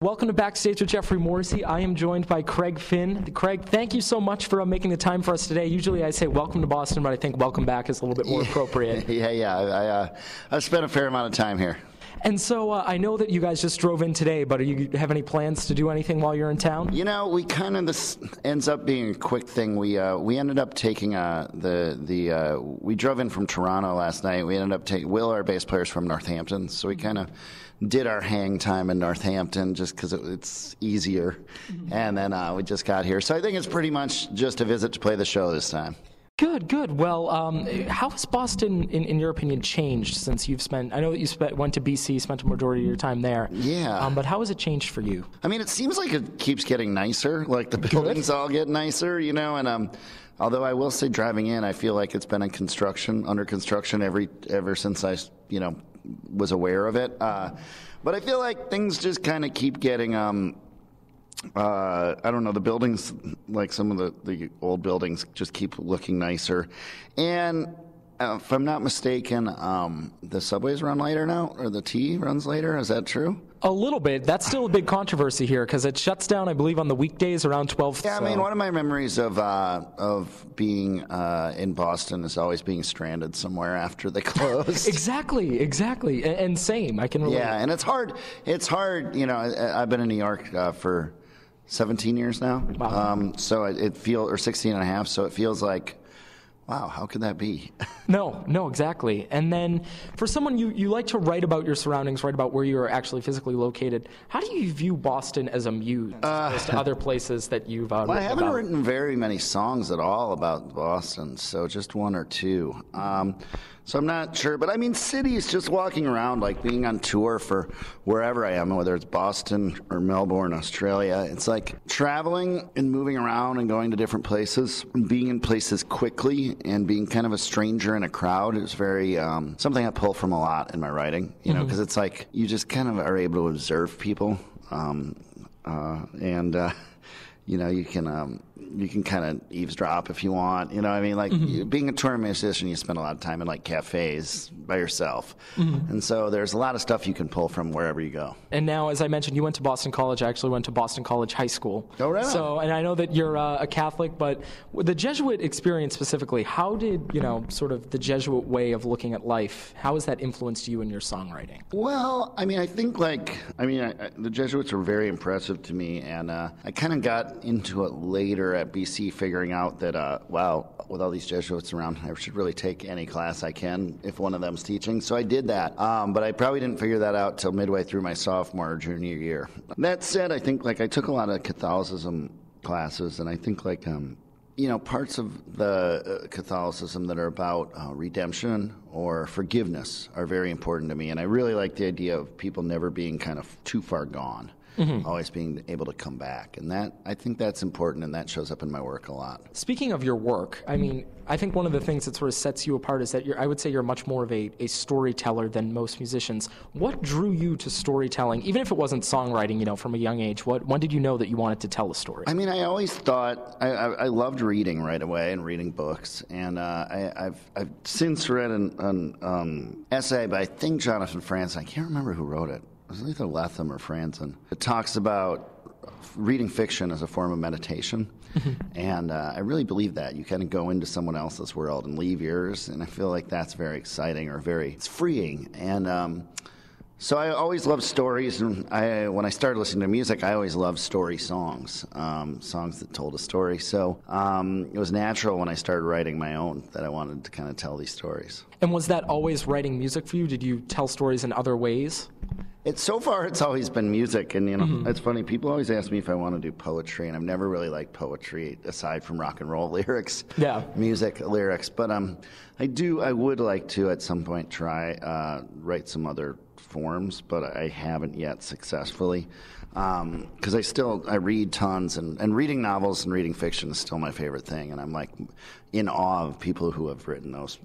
Welcome to Backstage with Geoffrey Morrissey. I am joined by Craig Finn. Craig, thank you so much for making the time for us today. Usually I say welcome to Boston, but I think welcome back is a little bit more appropriate. I spent a fair amount of time here. And so I know that you guys just drove in today, but do you have any plans to do anything while you're in town? You know, we kind of, this ends up being a quick thing. We ended up taking we drove in from Toronto last night. We ended up taking, Will, our bass player, is from Northampton, so we kind of did our hang time in Northampton just because it's easier. And then we just got here. So I think it's pretty much just a visit to play the show this time. Good. Well, how has Boston, in your opinion, changed since you've spent? I know that you went to BC, spent a majority of your time there. Yeah. But how has it changed for you? I mean, it seems like it keeps getting nicer. Like the buildings all get nicer, you know. And although I will say, driving in, I feel like it's been under construction ever since I, was aware of it. But I feel like things just kind of keep getting. I don't know, the buildings, like some of the old buildings, just keep looking nicer. And if I'm not mistaken, the subways run later now, or the T runs later. Is that true? A little bit. That's still a big controversy here because it shuts down, I believe, on the weekdays around 12. Yeah, I mean, one of my memories of being in Boston is always being stranded somewhere after they closed. Exactly. And same. I can relate. Yeah, and it's hard. I've been in New York for 17 years now. Wow. So it feels, or 16 and a half, so it feels like, wow, how could that be? No, exactly. And then for someone, you like to write about your surroundings, write about where you're actually physically located. How do you view Boston as a muse as opposed to other places that you've written about? I haven't written very many songs at all about Boston, so just one or two. So I'm not sure, but I mean, cities, just walking around, like being on tour for wherever I am, whether it's Boston or Melbourne, Australia, it's like traveling and moving around and going to different places, being in places quickly and being kind of a stranger in a crowd is very, something I pull from a lot in my writing, because it's like you just kind of are able to observe people, you can kind of eavesdrop if you want, I mean, like being a touring musician, you spend a lot of time in like cafes by yourself. And so there's a lot of stuff you can pull from wherever you go. And now, as I mentioned, you went to Boston College. I actually went to Boston College High School. Oh, right. So, and I know that you're a Catholic, but with the Jesuit experience specifically, how did, sort of the Jesuit way of looking at life, how has that influenced you in your songwriting? Well, I mean, I think the Jesuits were very impressive to me, and I kind of got into it later at BC, figuring out that, with all these Jesuits around, I should really take any class I can if one of them's teaching. So I did that, but I probably didn't figure that out till midway through my sophomore or junior year. That said, I think I took a lot of Catholicism classes, and I think parts of the Catholicism that are about redemption or forgiveness are very important to me, and I really like the idea of people never being kind of too far gone. Always being able to come back. And I think that's important, and that shows up in my work a lot. Speaking of your work, I mean, I think one of the things that sort of sets you apart is that I would say you're much more of a storyteller than most musicians. What drew you to storytelling, even if it wasn't songwriting, from a young age? When did you know that you wanted to tell a story? I mean, I always thought, I loved reading right away and reading books. And I've since read an essay by, I think, Jonathan Franzen. I can't remember who wrote it. It was either Latham or Franzen. It talks about reading fiction as a form of meditation, and I really believe that. You kind of go into someone else's world and leave yours, and I feel like that's very exciting it's freeing. And so I always loved stories, and when I started listening to music, I always loved story songs, songs that told a story. So it was natural when I started writing my own that I wanted to kind of tell these stories. And was that always writing music for you? Did you tell stories in other ways? So far, it's always been music, and it's funny. People always ask me if I want to do poetry, and I've never really liked poetry aside from rock and roll lyrics, music lyrics. But I would like to at some point try write some other forms, but I haven't yet successfully. Because I read tons, and reading novels and reading fiction is still my favorite thing, and I'm like in awe of people who have written those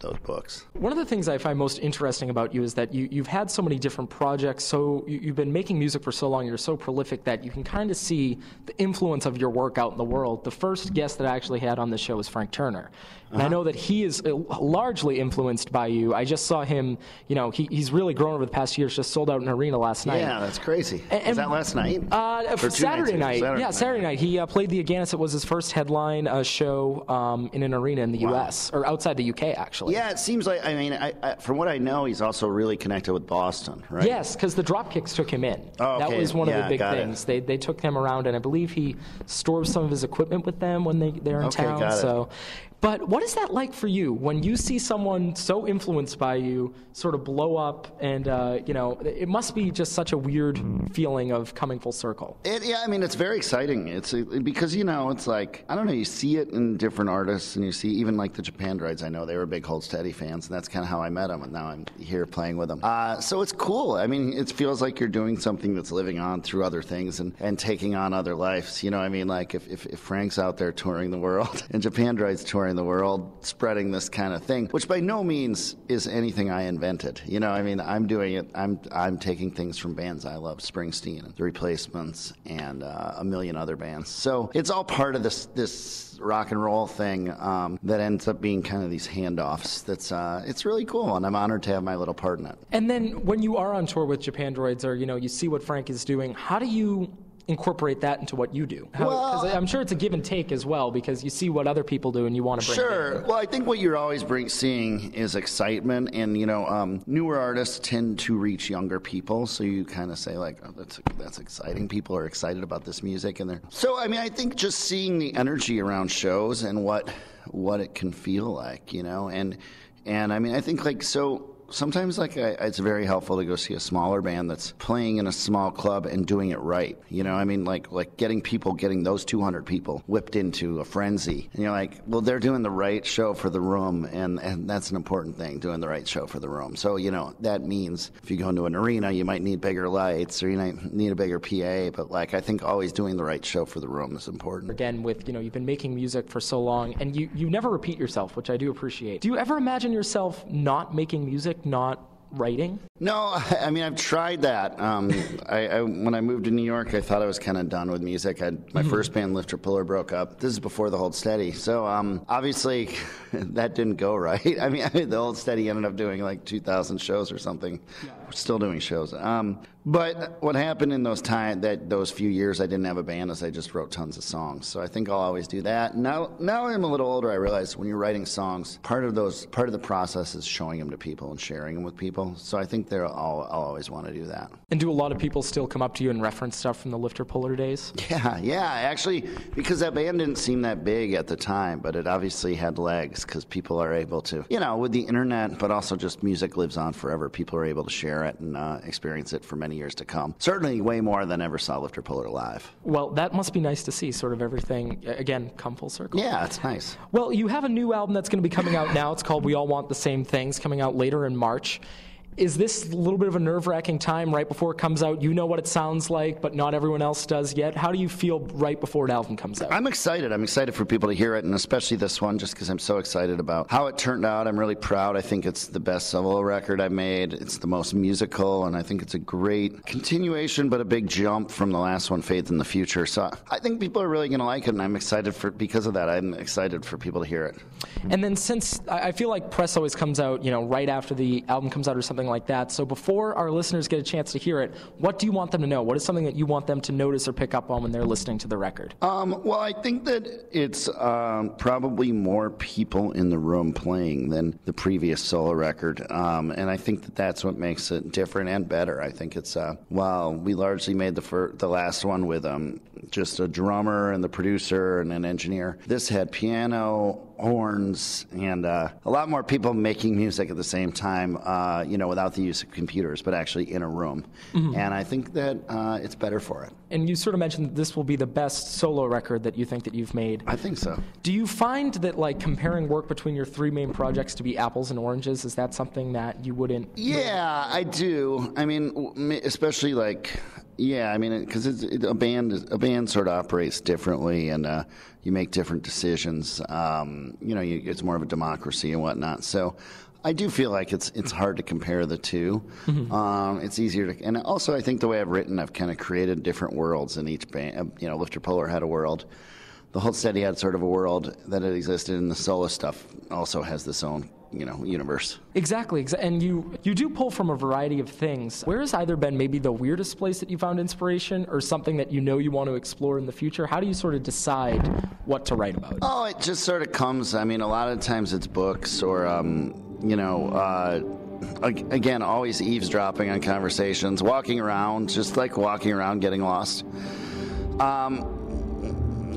those books. One of the things I find most interesting about you is that you've had so many different projects, so you've been making music for so long, you're so prolific that you can kind of see the influence of your work out in the world. The first guest that I actually had on this show was Frank Turner. And I know that he is largely influenced by you. I just saw him, he's really grown over the past years, just sold out an arena last night. Yeah, that's crazy. Was that last night? Saturday night. Saturday night. He played the Aganis. It was his first headline show in an arena in the U.S., or outside the U.K., actually. Yeah, it seems like, from what I know, he's also really connected with Boston, right? Yes, because the Dropkicks took him in. Oh, okay. That was one of the big things. They took him around, and I believe he stores some of his equipment with them when they're in town. Got it. But what is that like for you when you see someone so influenced by you sort of blow up and, it must be just such a weird feeling of coming full circle. It's very exciting. It's because, it's like, I don't know, you see it in different artists, and you see even like the Japandroids, I know they were big Hold Steady fans, and that's kind of how I met them, and now I'm here playing with them. So it's cool. It feels like you're doing something that's living on through other things and taking on other lives. Like if Frank's out there touring the world and Japandroid's touring the world, spreading this kind of thing, which by no means is anything I invented. I'm doing it. I'm taking things from bands I love, Springsteen and The Replacements and a million other bands. So it's all part of this rock and roll thing that ends up being kind of these handoffs. It's really cool, and I'm honored to have my little part in it. And then when you are on tour with Japandroids, or you see what Frank is doing, how do you incorporate that into what you do? Because I'm sure it's a give and take as well, because you see what other people do and you want to bring it in. Sure. Well, I think what you're always seeing is excitement, and newer artists tend to reach younger people, so you kind of say like, oh, that's exciting. People are excited about this music, and so I think just seeing the energy around shows and what it can feel like, and I think like so. Sometimes, it's very helpful to go see a smaller band that's playing in a small club and doing it right. Like getting those 200 people whipped into a frenzy. And you're like, well, they're doing the right show for the room, and that's an important thing, doing the right show for the room. So, that means if you go into an arena, you might need bigger lights, or you might need a bigger PA, but, I think always doing the right show for the room is important. Again, with, you've been making music for so long, and you never repeat yourself, which I do appreciate. Do you ever imagine yourself not making music, not writing? No, I've tried that. When I moved to New York, I thought I was kind of done with music. My first band, Lifter Puller, broke up. This is before the Hold Steady. So obviously that didn't go right. The Hold Steady ended up doing like 2,000 shows or something. Yeah. We're still doing shows. But what happened in those few years I didn't have a band is I just wrote tons of songs. So I think I'll always do that. Now I'm a little older, I realize when you're writing songs, part of the process is showing them to people and sharing them with people. So I think I'll always want to do that. And do a lot of people still come up to you and reference stuff from the Lifter Puller days? Yeah, actually, because that band didn't seem that big at the time, but it obviously had legs because people are able to, with the internet, but also just music lives on forever. People are able to share it and experience it for many years to come. Certainly way more than ever saw Lifter Puller live. Well, that must be nice to see, sort of everything, again, come full circle. Yeah, it's nice. Well, you have a new album that's going to be coming out now. It's called We All Want the Same Things, coming out later in March. Is this a little bit of a nerve-wracking time right before it comes out? You know what it sounds like, but not everyone else does yet. How do you feel right before an album comes out? I'm excited. I'm excited for people to hear it, and especially this one, just because I'm so excited about how it turned out. I'm really proud. I think it's the best solo record I made. It's the most musical, and I think it's a great continuation, but a big jump from the last one, Faith in the Future. So I think people are really going to like it, and I'm excited because of that. I'm excited for people to hear it. And then since I feel like press always comes out, right after the album comes out or something like that. So before our listeners get a chance to hear it, what do you want them to know? What is something that you want them to notice or pick up on when they're listening to the record? Well, I think that it's probably more people in the room playing than the previous solo record. And I think that that's what makes it different and better. I think it's, we largely made the last one with just a drummer and the producer and an engineer. This had piano, horns, and a lot more people making music at the same time, without the use of computers, but actually in a room. Mm-hmm. And I think that it's better for it. And you sort of mentioned that this will be the best solo record that you think that you've made. I think so. Do you find that, comparing work between your three main projects to be apples and oranges, is that something that you wouldn't... Yeah, I do. Especially Yeah, I mean, because a band sort of operates differently, and you make different decisions. It's more of a democracy and whatnot. So I do feel like it's hard to compare the two. It's easier to, and also I think the way I've written, I've kind of created different worlds in each band. Lifter Polar had a world. The Whole Steady had sort of a world that had existed, and the solo stuff also has this own universe. Exactly. And you do pull from a variety of things. Where has either been maybe the weirdest place that you found inspiration, or something that you want to explore in the future? How do you sort of decide what to write about? Oh, it just sort of comes. I mean, a lot of times it's books or, again, always eavesdropping on conversations, walking around, getting lost.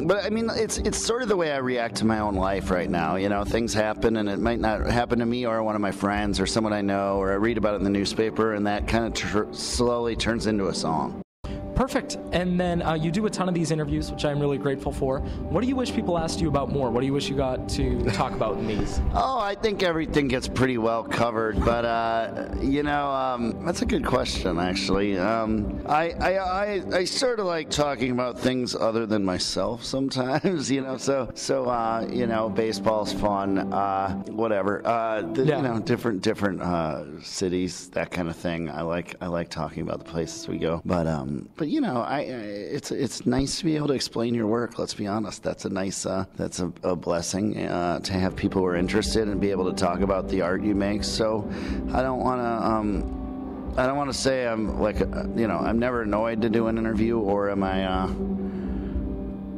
But I mean, it's sort of the way I react to my own life right now. Things happen, and it might not happen to me or one of my friends or someone I know, or I read about it in the newspaper, and that kind of slowly turns into a song. Perfect. And then you do a ton of these interviews, which I'm really grateful for. What do you wish people asked you about more? What do you wish you got to talk about in these? Oh, I think everything gets pretty well covered, but that's a good question, actually. I sort of like talking about things other than myself sometimes, So baseball's fun, whatever. Different cities, that kind of thing. I like talking about the places we go, but it's nice to be able to explain your work. Let's be honest. That's a nice, that's a blessing to have people who are interested and be able to talk about the art you make. So I don't want to say I'm like, I'm never annoyed to do an interview, or am I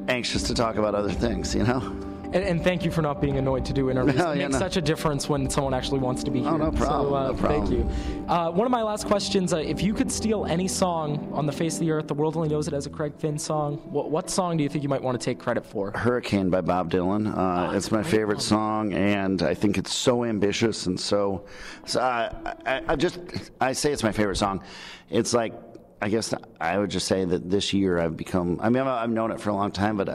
anxious to talk about other things, And thank you for not being annoyed to do interviews. It makes such a difference when someone actually wants to be here. Oh, no problem. Thank you. One of my last questions, if you could steal any song on the face of the earth, the world only knows it as a Craig Finn song, what song do you think you might want to take credit for? Hurricane by Bob Dylan. It's my favorite song, and I think it's so ambitious, and so I say it's my favorite song. It's like, I guess I would just say that this year I've known it for a long time, but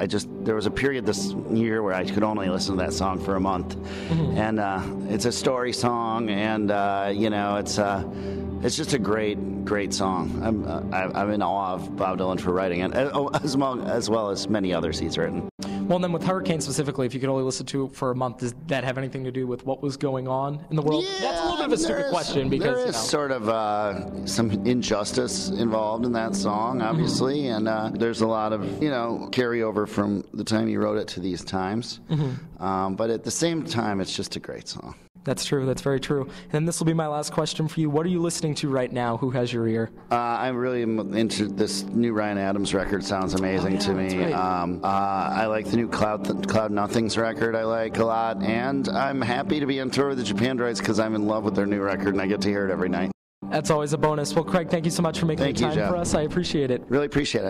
there was a period this year where I could only listen to that song for a month. And it's a story song, and it's just a great song. I'm in awe of Bob Dylan for writing it, as well as many others he's written. Well, then with Hurricane specifically, if you could only listen to it for a month, does that have anything to do with what was going on in the world? Yeah, that's a little bit of a stupid question, because there is sort of some injustice involved in that song, obviously, and there's a lot of carryover from the time he wrote it to these times. But at the same time, it's just a great song. That's true. That's very true. And this will be my last question for you. What are you listening to right now? Who has your ear? I'm really into this new Ryan Adams record. Sounds amazing to me. Right. I like the new Cloud Nothings record. I like a lot, and I'm happy to be on tour with the Japan Droids because I'm in love with their new record, and I get to hear it every night. That's always a bonus. Well, Craig, thank you so much for making the time for us. I appreciate it. Really appreciate it.